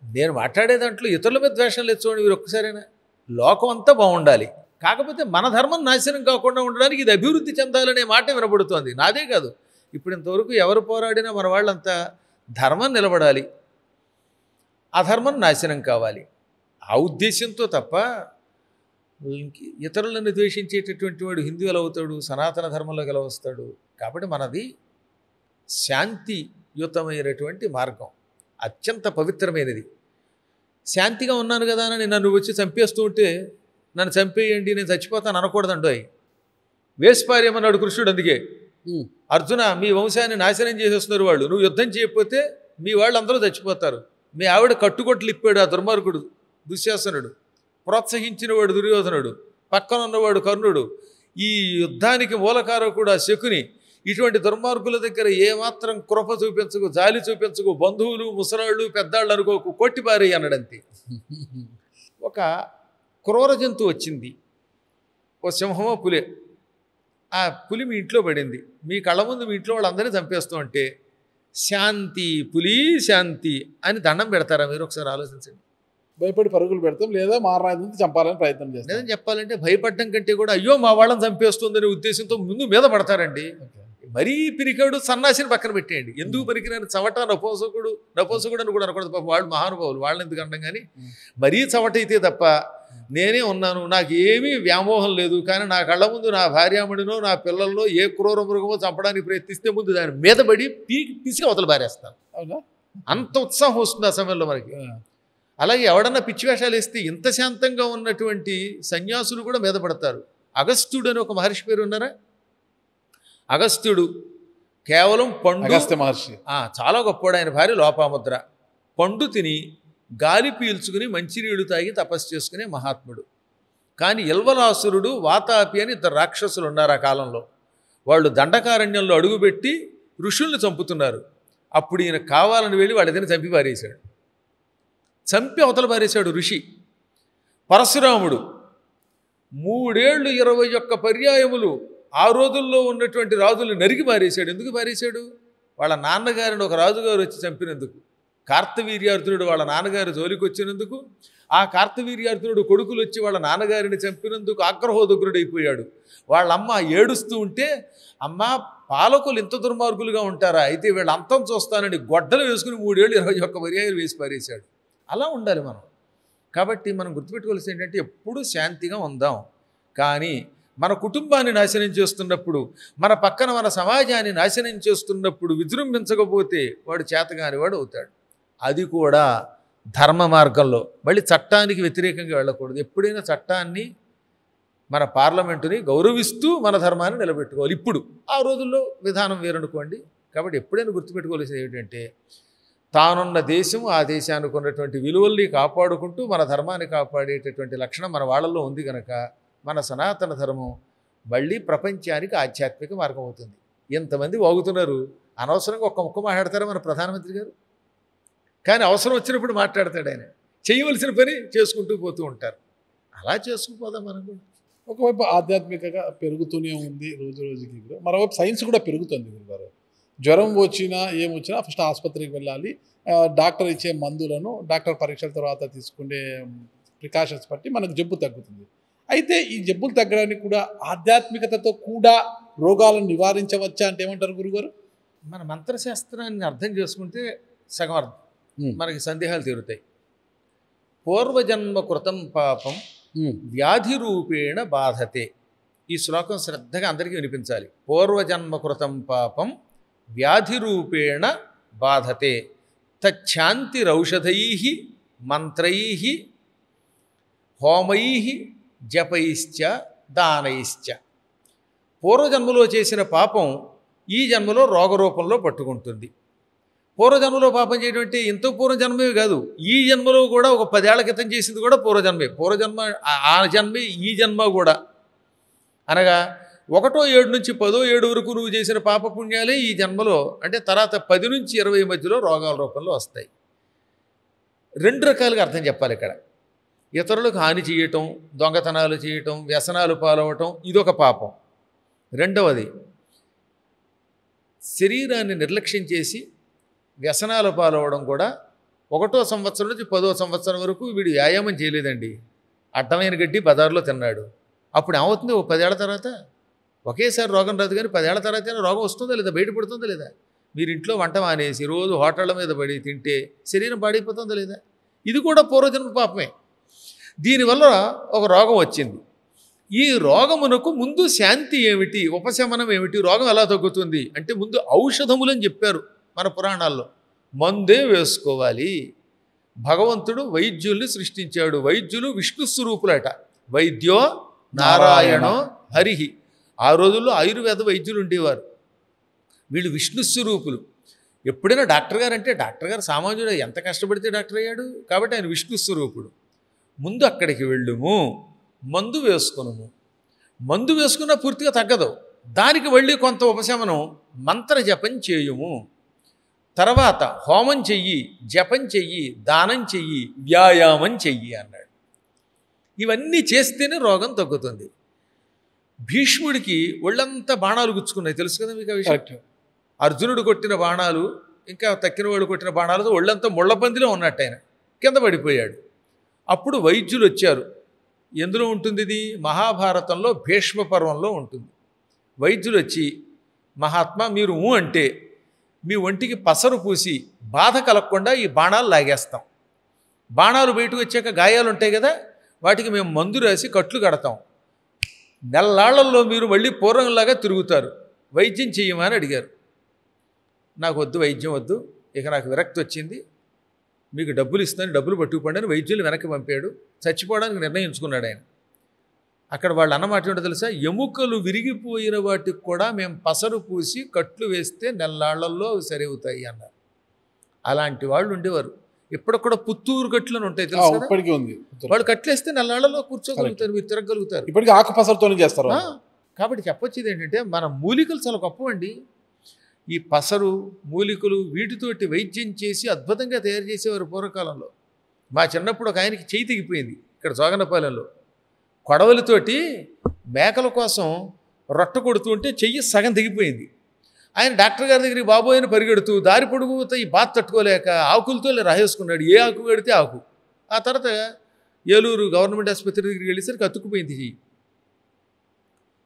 నేను మాట్లాడే దాంట్లో ఇతరుల మీద ద్వేషం లేదు చూడండి. మీరు ఒక్కసారైనా లోకం అంతా బాగుండాలి, కాకపోతే మన ధర్మం నాశనం కాకుండా ఉండడానికి ఇది అభివృద్ధి చెందాలనే మాట వినబడుతోంది. నాదే కాదు, ఇప్పుడు ఇంతవరకు ఎవరు పోరాడినా మన వాళ్ళంతా ధర్మం నిలబడాలి, అధర్మం నాశనం కావాలి ఆ ఉద్దేశంతో తప్ప ఇతరులను ద్వేషించేటటువంటి వాడు హిందూ ఎలా అవుతాడు, సనాతన ధర్మంలోకి ఎలా వస్తాడు? కాబట్టి మనది శాంతియుతమైనటువంటి మార్గం, అత్యంత పవిత్రమైనది. శాంతిగా ఉన్నాను కదా అని నన్ను వచ్చి చంపేస్తూ ఉంటే నన్ను చంపేయండి నేను చచ్చిపోతాను అనకూడదండోయ్. వేసిపారేమన్నాడు కృష్ణుడు. అందుకే అర్జున మీ వంశాన్ని నాశనం చేసేస్తున్నారు వాళ్ళు, నువ్వు యుద్ధం చేయకపోతే మీ వాళ్ళు అందరూ చచ్చిపోతారు. మీ ఆవిడ కట్టుకొట్లు ఇప్పాడు ఆ దుర్మార్గుడు దుశ్శాసనుడు, ప్రోత్సహించినవాడు దుర్యోధనుడు, పక్కన ఉన్నవాడు కర్ణుడు, ఈ యుద్ధానికి మూలకారకుడు ఆ శకుని. ఇటువంటి దుర్మార్గుల దగ్గర ఏమాత్రం కృప చూపించకు, జాలి చూపించకు, బంధువులు ముసలాళ్ళు పెద్దాళ్ళు అనుకోకు, కొట్టిపారేయి అన్నాడంతే. ఒక క్రూర జంతువు వచ్చింది, ఓ సింహమో పులే. ఆ పులి మీ ఇంట్లో పడింది, మీ కళ్ళ ముందు మీ ఇంట్లో వాళ్ళందరినీ చంపేస్తూ ఉంటే శాంతి పులి శాంతి అని దండం పెడతారా మీరు? ఒకసారి ఆలోచించండి. భయపడి పరుగులు పెడతాం, లేదా మారణాయుధంతో చంపాలని ప్రయత్నం చేస్తాం. లేదని చెప్పాలంటే భయపడడం కంటే కూడా అయ్యో మా వాళ్ళని చంపేస్తుందనే ఉద్దేశంతో ముందు మీద పడతారండి. మరీ పిరికాడు సన్నాసిని పక్కన పెట్టేయండి. ఎందుకు పనికిరాని చవట నపోసకుడు అని కూడా అనకూడదు. పాపం వాళ్ళు మహానుభావులు, వాళ్ళని ఎందుకు అనడం. కానీ మరీ చవట అయితే తప్ప నేనే ఉన్నాను, నాకు ఏమీ వ్యామోహం లేదు, కానీ నా కళ్ళ ముందు నా భార్యామణినో నా పిల్లల్లో ఏ క్రూర మృగమో చంపడానికి ప్రయత్నిస్తే ముందు దాని మీద పడి పిసికి అవతల బారేస్తాను. అవునా? అంత ఉత్సాహం వస్తుంది ఆ సమయంలో మనకి. అలాగే ఎవడన్నా పిచ్చి వేషాలు వేస్తే ఇంత శాంతంగా ఉన్నటువంటి సన్యాసులు కూడా మీద పడతారు. అగస్త్యుడు అని ఒక మహర్షి పేరు ఉన్నారా? అగస్త్యుడు కేవలం పండు, అగస్త్య మహర్షి చాలా గొప్పవాడు. ఆయన భార్య లోపాముద్ర. పండు తిని గాలి పీల్చుకుని మంచినీళ్ళు తాగి తపస్సు చేసుకునే మహాత్ముడు. కానీ ఇల్వలాసురుడు, వాతాపి అని ఇద్దరు రాక్షసులు ఉన్నారు ఆ కాలంలో. వాళ్ళు దండకారణ్యంలో అడుగుపెట్టి ఋషుల్ని చంపుతున్నారు. అప్పుడు ఈయన కావాలని వెళ్ళి వాళ్ళిద్దరిని చంపి పారేశాడు. చంపి అవతల పారేశాడు ఋషి. పరశురాముడు 3 ఏళ్ళు 21 పర్యాయములు ఆ రోజుల్లో ఉన్నటువంటి రాజుల్ని నరికి పారేశాడు. ఎందుకు పారేశాడు? వాళ్ళ నాన్నగారిని ఒక రాజుగారు వచ్చి చంపినందుకు. కార్తవీర్యార్జునుడు వాళ్ళ నాన్నగారి జోలికి వచ్చినందుకు, ఆ కార్తవీర్యార్జునుడు కొడుకులు వచ్చి వాళ్ళ నాన్నగారిని చంపినందుకు ఆగ్రహోదగ్రుడైపోయాడు. వాళ్ళమ్మ ఏడుస్తూ ఉంటే, అమ్మ పాలకులు ఇంత దుర్మార్గులుగా ఉంటారా, అయితే వీళ్ళ అంతం చూస్తానని గొడ్డలు వేసుకుని 3 ఏళ్ళు 21 పర్యాయాలు వేసి పారేశాడు. అలా ఉండాలి మనం. కాబట్టి మనం గుర్తుపెట్టుకోవాల్సింది ఏంటంటే ఎప్పుడూ శాంతిగా ఉందాం. కానీ మన కుటుంబాన్ని నాశనం చేస్తున్నప్పుడు, మన పక్కన మన సమాజాన్ని నాశనం చేస్తున్నప్పుడు విజృంభించకపోతే వాడు చేతగాని వాడు అవుతాడు. అది కూడా ధర్మ మార్గంలో. మళ్ళీ చట్టానికి వ్యతిరేకంగా వెళ్ళకూడదు. ఎప్పుడైనా చట్టాన్ని, మన పార్లమెంటుని గౌరవిస్తూ మన ధర్మాన్ని నిలబెట్టుకోవాలి. ఇప్పుడు ఆ రోజుల్లో విధానం వేరనుకోండి. కాబట్టి ఎప్పుడైనా గుర్తుపెట్టుకోవాల్సింది ఏమిటంటే, తానున్న దేశం, ఆ దేశానికి ఉన్నటువంటి విలువల్ని కాపాడుకుంటూ మన ధర్మాన్ని కాపాడేటటువంటి లక్షణం మన వాళ్ళల్లో ఉంది కనుక మన సనాతన ధర్మం మళ్ళీ ప్రపంచానికి ఆధ్యాత్మిక మార్గం అవుతుంది. ఎంతమంది వాగుతున్నారు, అనవసరంగా ఒక్క ముక్క మాట్లాడతారు మన ప్రధానమంత్రి గారు. కానీ అవసరం వచ్చినప్పుడు మాట్లాడతాడు ఆయన. చేయవలసిన పని చేసుకుంటూ పోతూ ఉంటారు. అలా చేసుకుపోదాం మనం కూడా. ఒకవైపు ఆధ్యాత్మికంగా పెరుగుతూనే ఉంది రోజు రోజుకి. మరోవైపు సైన్స్ కూడా పెరుగుతుంది గురుగారు. జ్వరం వచ్చినా ఏమొచ్చినా ఫస్ట్ ఆసుపత్రికి వెళ్ళాలి. డాక్టర్ ఇచ్చే మందులను, డాక్టర్ పరీక్షల తర్వాత తీసుకునే ప్రికాషన్స్ బట్టి మనకు జబ్బు తగ్గుతుంది. అయితే ఈ జబ్బులు తగ్గడానికి కూడా ఆధ్యాత్మికతతో కూడా రోగాలను నివారించవచ్చా అంటే ఏమంటారు గురుగారు? మన మంత్రశాస్త్రాన్ని అర్థం చేసుకుంటే సగం అర్థం మనకి సందేహాలు తీరుతాయి. పూర్వజన్మ కృతం పాపం వ్యాధి రూపేణ బాధతే. ఈ శ్లోకం శ్రద్ధగా అందరికీ వినిపించాలి. పూర్వజన్మ కృతం పాపం వ్యాధి రూపేణ బాధతే తచ్ఛాంతిరౌషధై మంత్రై హోమై జపైశ్చ దానైశ్చ. పూర్వజన్మలో చేసిన పాపం ఈ జన్మలో రోగరూపంలో పట్టుకుంటుంది. పూర్వజన్మలో పాపం చేయడం అంటే ఇంత పూర్వజన్మే కాదు, ఈ జన్మలో కూడా ఒక 10 ఏళ్ల క్రితం చేసింది కూడా పూర్వజన్మే. పూర్వజన్మ ఆ జన్మే ఈ జన్మ కూడా. అనగా 1వ ఏడు నుంచి 10వ ఏడు వరకు నువ్వు చేసిన పాపపుణ్యాలే ఈ జన్మలో, అంటే తర్వాత 10 నుంచి 20 మధ్యలో రోగాల రూపంలో వస్తాయి. రెండు రకాలుగా అర్థం చెప్పాలి ఇక్కడ. ఇతరులకు హాని చేయటం, దొంగతనాలు చేయటం, వ్యసనాలు పాలవటం ఇదొక పాపం. రెండవది శరీరాన్ని నిర్లక్ష్యం చేసి వ్యసనాలు పాలవడం కూడా. 1వ సంవత్సరం నుంచి 10వ సంవత్సరం వరకు వీడు వ్యాయామం చేయలేదండి, అడ్డమైన గడ్డి బజార్లో తిన్నాడు. అప్పుడు ఏమవుతుంది? 10 ఏళ్ల తర్వాత ఒకేసారి రోగం రాదు, కానీ 10 ఏళ్ల తర్వాత రోగం వస్తుందా లేదా, బయటపడుతుందా లేదా? మీరు ఇంట్లో వంట మానేసి రోజు హోటళ్ళ మీద పడి తింటే శరీరం పాడైపోతుందా లేదా? ఇది కూడా పూర్వజన్మ పాపమే. దీనివల్ల ఒక రోగం వచ్చింది. ఈ రోగమునకు ముందు శాంతి ఏమిటి, ఉపశమనం ఏమిటి, రోగం ఎలా తగ్గుతుంది అంటే ముందు ఔషధములని చెప్పారు మన పురాణాల్లో. మందే వేసుకోవాలి. భగవంతుడు వైద్యుల్ని సృష్టించాడు. వైద్యులు విష్ణు స్వరూపులట. వైద్యో నారాయణో హరిహి. ఆ రోజుల్లో ఆయుర్వేద వైద్యులు ఉండేవారు. వీళ్ళు విష్ణు స్వరూపులు. ఎప్పుడైనా డాక్టర్ గారు అంటే డాక్టర్ గారు సామాన్యుడు, ఎంత కష్టపడితే డాక్టర్ అయ్యాడు కాబట్టి ఆయన విష్ణు స్వరూపుడు. ముందు అక్కడికి వెళ్ళుము, మందు వేసుకునుము. మందు వేసుకున్నా పూర్తిగా తగ్గదు, దానికి వెళ్ళి కొంత ఉపశమనం మంత్ర జపం చేయుము. తర్వాత హోమం చెయ్యి, జపం చెయ్యి, దానం చెయ్యి, వ్యాయామం చెయ్యి అన్నాడు. ఇవన్నీ చేస్తేనే రోగం తగ్గుతుంది. భీష్ముడికి ఒళ్ళంతా బాణాలు గుచ్చుకున్నాయి, తెలుసు కదా మీకు ఆ విషయం. అర్జునుడు కొట్టిన బాణాలు, ఇంకా తక్కిన వాళ్ళు కొట్టిన బాణాలతో ఒళ్ళంతా ముళ్ళబందిలో ఉన్నట్టు ఆయన కింద పడిపోయాడు. అప్పుడు వైద్యులు వచ్చారు. ఎందులో ఉంటుంది ఇది? మహాభారతంలో భీష్మ పర్వంలో ఉంటుంది. వైద్యులు వచ్చి, మహాత్మా మీరు అంటే మీ ఒంటికి పసరు పూసి బాధ కలగకుండా ఈ బాణాలు లాగేస్తాం. బాణాలు బయటకు వచ్చాక గాయాలు ఉంటాయి కదా, వాటికి మేము మందు రాసి కట్లు కడతాం. నెల్లాళ్లలో మీరు మళ్ళీ పూర్వంలాగా తిరుగుతారు. వైద్యం చెయ్యమని అడిగారు. నాకు వద్దు, వైద్యం వద్దు, ఇక నాకు విరక్తి వచ్చింది, మీకు డబ్బులు ఇస్తాను, డబ్బులు పట్టుకుపోండి అని వైద్యులు వెనక్కి పంపాడు. చచ్చిపోవడానికి నిర్ణయించుకున్నాడు ఆయన. అక్కడ వాళ్ళు అన్నమాట ఏంటో తెలుసా? ఎముకలు విరిగిపోయిన వాటికి కూడా మేము పసరు పూసి కట్లు వేస్తే నెల్లాళ్లలో సరి అవుతాయి అన్నారు. అలాంటి వాళ్ళు ఉండేవారు. ఇప్పుడు కూడా పుత్తూరు కట్లు అని ఉంటాయి, తెలుసు కదా? వాళ్ళు కట్లేస్తే నెల్లాళ్లలో కూర్చోగలుగుతారు, మీరు తిరగలుగుతారు. ఇప్పటికీ ఆకుపసరుతోనే చేస్తారు. కాబట్టి చెప్పొచ్చేది ఏంటంటే మన మూలికలు చాలా గొప్పవండి. ఈ పసరు, మూలికలు వీటితోటి వైద్యం చేసి అద్భుతంగా తయారు చేసేవారు పూర్వకాలంలో. మా చిన్నప్పుడు ఒక ఆయనకి చెయ్యి తెగిపోయింది ఇక్కడ జోగనపాలెంలో. కొడవలితోటి మేకల కోసం రొట్ట కొడుతూ ఉంటే చెయ్యి సగం తెగిపోయింది. ఆయన డాక్టర్ గారి దగ్గరికి బాబోయని పరిగెడుతూ దారి పొడుగుతో ఈ బాధ తట్టుకోలేక ఆకులతో రాసేసుకున్నాడు. ఏ ఆకు కడితే ఆకు. ఆ తర్వాత ఏలూరు గవర్నమెంట్ ఆసుపత్రి దగ్గరికి వెళ్ళేసరికి అతుక్కుపోయింది చెయ్యి.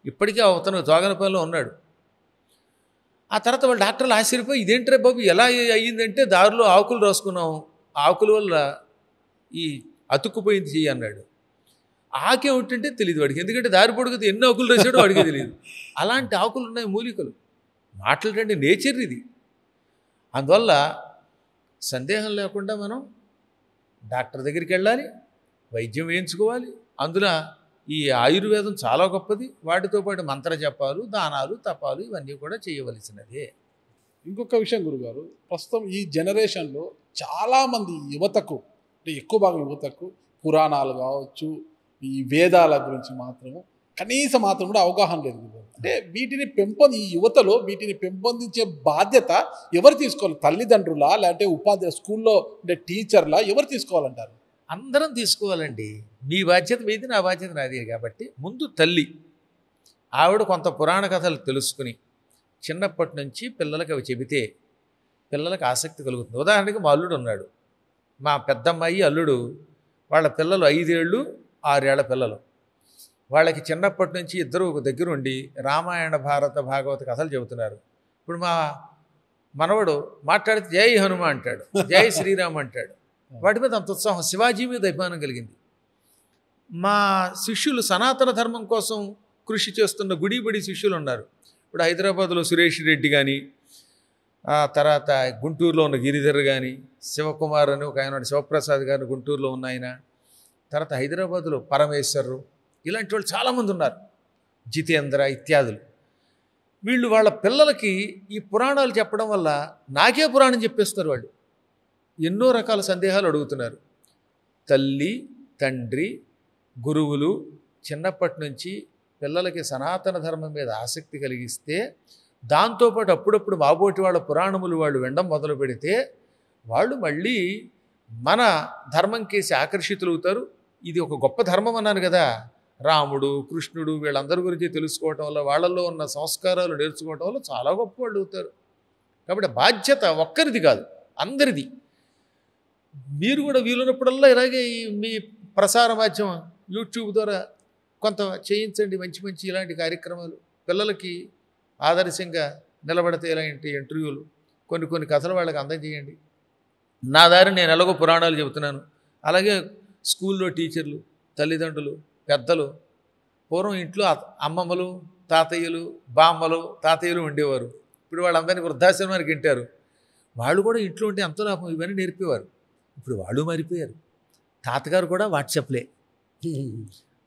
ఇప్పటికీ అతను జోగనపాలెంలో ఉన్నాడు. ఆ తర్వాత వాళ్ళ డాక్టర్లు ఆశ్చర్యపోయి, ఇదేంట్రే బాబు ఎలా అయ్యిందంటే దారిలో ఆకులు రాసుకున్నాం, ఆకుల వల్ల ఈ అతుక్కుపోయింది చెయ్యి అన్నాడు. ఆకే ఉంటుంటే తెలియదు వాడికి, ఎందుకంటే దారి పొడుగుతో ఎన్ని ఆకులు రాశాడో వాడికి తెలియదు. అలాంటి ఆకులు ఉన్నాయి మూలికలు. మాట్లాడండి, నేచర్ ఇది. అందువల్ల సందేహం లేకుండా మనం డాక్టర్ దగ్గరికి వెళ్ళాలి, వైద్యం వేయించుకోవాలి. అందులో ఈ ఆయుర్వేదం చాలా గొప్పది. వాటితో పాటు మంత్ర జపాలు, దానాలు, తపాలు ఇవన్నీ కూడా చేయవలసినదే. ఇంకొక విషయం గురుగారు, ప్రస్తుతం ఈ జనరేషన్లో చాలామంది యువతకు, అంటే ఎక్కువ భాగం యువతకు పురాణాలు కావచ్చు, ఈ వేదాల గురించి మాత్రము కనీసం మాత్రం కూడా అవగాహన లేదు గురుగారు. అంటే వీటిని ఈ యువతలో వీటిని పెంపొందించే బాధ్యత ఎవరు తీసుకోవాలి? తల్లిదండ్రులా, లేదంటే ఉపాధ్యాయులు, స్కూల్లో అంటే టీచర్లా, ఎవరు తీసుకోవాలంటారు? అందరం తీసుకోవాలండి. మీ బాధ్యత మీది, నా బాధ్యత నాది. కాబట్టి ముందు తల్లి, ఆవిడ కొంత పురాణ కథలు తెలుసుకుని చిన్నప్పటి నుంచి పిల్లలకి అవి చెబితే పిల్లలకు ఆసక్తి కలుగుతుంది. ఉదాహరణకి మా అల్లుడు ఉన్నాడు, మా పెద్దమ్మాయి అల్లుడు, వాళ్ళ పిల్లలు 5 ఏళ్ళు 6 ఏళ్ల పిల్లలు. వాళ్ళకి చిన్నప్పటి నుంచి ఇద్దరు ఒక దగ్గర ఉండి రామాయణ, భారత, భాగవత కథలు చెబుతున్నారు. ఇప్పుడు మా మనవడు మాట్లాడితే జై హనుమ అంటాడు, జై శ్రీరామ్ అంటాడు. వాటి మీద అంత ఉత్సాహం, శివాజీ మీద అభిమానం కలిగింది. మా శిష్యులు సనాతన ధర్మం కోసం కృషి చేస్తున్న గుడిబడి శిష్యులు ఉన్నారు. ఇప్పుడు హైదరాబాద్లో సురేష్ రెడ్డి కానీ, తర్వాత గుంటూరులో ఉన్న గిరిధర్ కానీ, శివకుమార్ అని ఒక ఆయన, శివప్రసాద్ గారిని గుంటూరులో ఉన్న ఆయన, తర్వాత హైదరాబాద్లో పరమేశ్వరు, ఇలాంటి వాళ్ళు చాలామంది ఉన్నారు, జితేంద్ర ఇత్యాదులు. వీళ్ళు వాళ్ళ పిల్లలకి ఈ పురాణాలు చెప్పడం వల్ల నాకే పురాణం చెప్పేస్తారు. వాళ్ళు ఎన్నో రకాల సందేహాలు అడుగుతున్నారు. తల్లి, తండ్రి, గురువులు చిన్నప్పటి నుంచి పిల్లలకి సనాతన ధర్మం మీద ఆసక్తి కలిగిస్తే, దాంతోపాటు అప్పుడప్పుడు మాబోటి వాళ్ళ పురాణములు వాళ్ళు వినడం మొదలు పెడితే వాళ్ళు మళ్ళీ మన ధర్మం కేసి ఆకర్షితులవుతారు. ఇది ఒక గొప్ప ధర్మం అన్నాను కదా. రాముడు, కృష్ణుడు వీళ్ళందరి గురించి తెలుసుకోవటం వల్ల, వాళ్ళల్లో ఉన్న సంస్కారాలు నేర్చుకోవటం వల్ల చాలా గొప్ప వాళ్ళు అవుతారు. కాబట్టి బాధ్యత ఒక్కరిది కాదు, అందరిది. మీరు కూడా వీలున్నప్పుడల్లా ఇలాగే మీ ప్రసార మాధ్యమం యూట్యూబ్ ద్వారా కొంత చేయించండి, మంచి మంచి ఇలాంటి కార్యక్రమాలు. పిల్లలకి ఆదర్శంగా నిలబడితే ఇలాంటి ఇంటర్వ్యూలు, కొన్ని కథలు వాళ్ళకి అందజేయండి. నా దారి నేను ఎలాగో పురాణాలు చెబుతున్నాను. అలాగే స్కూల్లో టీచర్లు, తల్లిదండ్రులు, పెద్దలు, పూర్వం ఇంట్లో అమ్మమ్మలు, తాతయ్యలు, బామ్మలు, తాతయ్యలు ఉండేవారు. ఇప్పుడు వాళ్ళందరినీ వృద్ధాశ్రమానికి ఇంటారు. వాళ్ళు కూడా ఇంట్లో ఉంటే ఎంతో లాభం, ఇవన్నీ నేర్పేవారు. ఇప్పుడు వాళ్ళు మారిపోయారు. తాతగారు కూడా వాట్సాప్లే,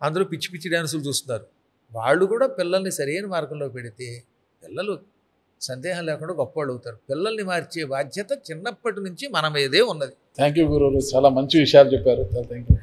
అందులో పిచ్చి పిచ్చి డ్యాన్సులు చూస్తున్నారు. వాళ్ళు కూడా పిల్లల్ని సరైన మార్గంలో పెడితే పిల్లలు సందేహం లేకుండా గొప్పవాళ్ళు అవుతారు. పిల్లల్ని మార్చే బాధ్యత చిన్నప్పటి నుంచి మన మీదే ఉన్నది. థ్యాంక్ యూ గురువు, చాలా మంచి విషయాలు చెప్పారు. Thank you.